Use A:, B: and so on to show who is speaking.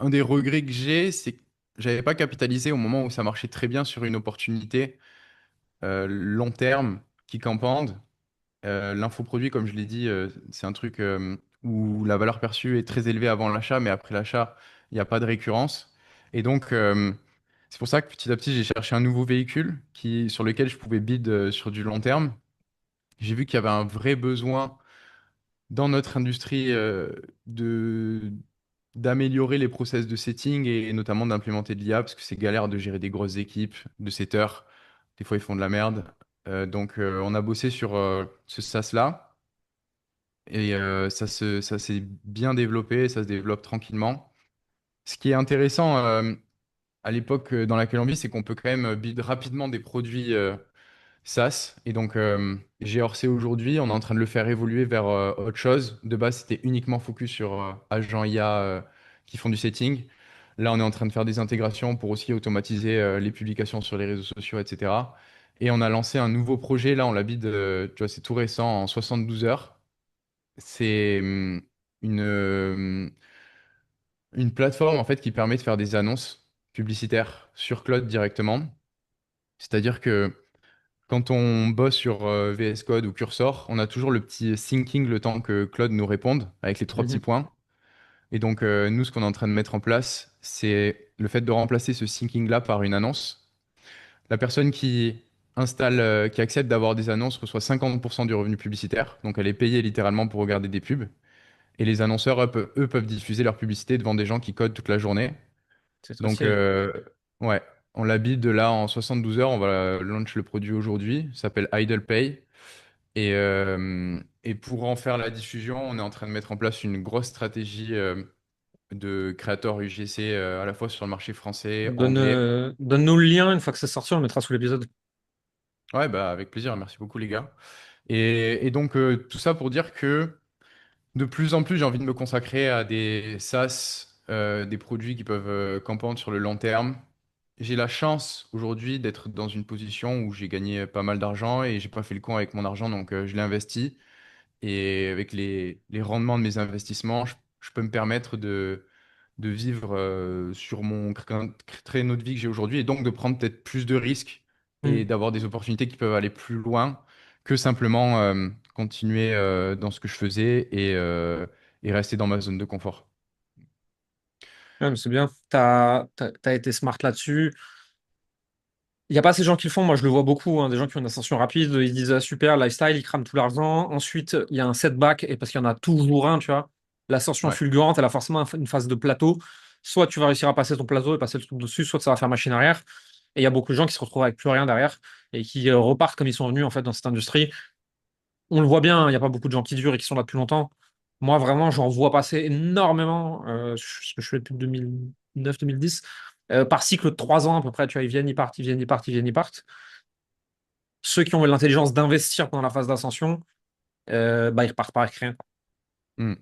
A: un des regrets que j'ai, c'est que j'avais pas capitalisé au moment où ça marchait très bien sur une opportunité long terme qui campande. L'infoproduit, comme je l'ai dit, c'est un truc où la valeur perçue est très élevée avant l'achat, mais après l'achat, il n'y a pas de récurrence. Et donc, c'est pour ça que petit à petit, j'ai cherché un nouveau véhicule sur lequel je pouvais bid sur du long terme. J'ai vu qu'il y avait un vrai besoin dans notre industrie de d'améliorer les process de setting et notamment d'implémenter de l'IA parce que c'est galère de gérer des grosses équipes de setters. Des fois, ils font de la merde. Donc, on a bossé sur ce SaaS-là et ça s'est bien développé, ça se développe tranquillement. Ce qui est intéressant à l'époque dans laquelle on vit, c'est qu'on peut quand même build rapidement des produits SaaS. Et donc, GRC aujourd'hui, on est en train de le faire évoluer vers autre chose. De base, c'était uniquement focus sur agents IA qui font du setting. Là, on est en train de faire des intégrations pour aussi automatiser les publications sur les réseaux sociaux, etc. Et on a lancé un nouveau projet. Là, on l'a bid, tu vois, c'est tout récent, en 72 heures. C'est une plateforme en fait qui permet de faire des annonces publicitaires sur Cloud directement. C'est-à-dire que quand on bosse sur VS Code ou Cursor, on a toujours le petit syncing le temps que Claude nous réponde avec les trois petits
B: Mhm.
A: points. Et donc, nous, ce qu'on est en train de mettre en place, c'est le fait de remplacer ce syncing-là par une annonce. La personne qui accepte d'avoir des annonces reçoit 50% du revenu publicitaire. Donc, elle est payée littéralement pour regarder des pubs. Et les annonceurs, eux, peuvent diffuser leur publicité devant des gens qui codent toute la journée.
B: C'est trop
A: Donc,
B: stylé.
A: ouais, on l'habille de là en 72 heures. On va launch le produit aujourd'hui. Ça s'appelle Idle Pay. Et pour en faire la diffusion, on est en train de mettre en place une grosse stratégie de créateurs UGC à la fois sur le marché français, anglais.
B: Donne-nous le lien une fois que c'est sorti, on le mettra sous l'épisode.
A: Ouais, bah avec plaisir. Merci beaucoup les gars. Et donc tout ça pour dire que de plus en plus, j'ai envie de me consacrer à des SaaS, des produits qui peuvent camper sur le long terme. J'ai la chance aujourd'hui d'être dans une position où j'ai gagné pas mal d'argent et j'ai pas fait le con avec mon argent, donc je l'ai investi. Et avec les rendements de mes investissements, je peux me permettre de vivre sur mon traîneau de vie que j'ai aujourd'hui et donc de prendre peut-être plus de risques et
B: Hmm.
A: d'avoir des opportunités qui peuvent aller plus loin que simplement continuer dans ce que je faisais et rester dans ma zone de confort.
B: Ouais, mais c'est bien. T'as été smart là-dessus. Il n'y a pas ces gens qui le font. Moi, je le vois beaucoup, hein, des gens qui ont une ascension rapide. Ils disent ah, super, lifestyle, ils crament tout l'argent. Ensuite, il y a un setback, et parce qu'il y en a toujours un, tu vois. L'ascension
A: Ouais.
B: fulgurante, elle a forcément une phase de plateau. Soit tu vas réussir à passer ton plateau et passer le truc dessus, soit ça va faire machine arrière. Et il y a beaucoup de gens qui se retrouvent avec plus rien derrière et qui repartent comme ils sont venus en fait dans cette industrie. On le voit bien, hein, il n'y a pas beaucoup de gens qui durent et qui sont là depuis longtemps. Moi, vraiment, j'en vois passer énormément, ce que je fais depuis 2009-2010, par cycle de 3 ans à peu près. Tu vois, ils viennent, ils partent, ils viennent, ils partent, ils viennent, ils partent. Ceux qui ont l'intelligence d'investir pendant la phase d'ascension, bah, ils repartent pas avec rien.
A: Hmm.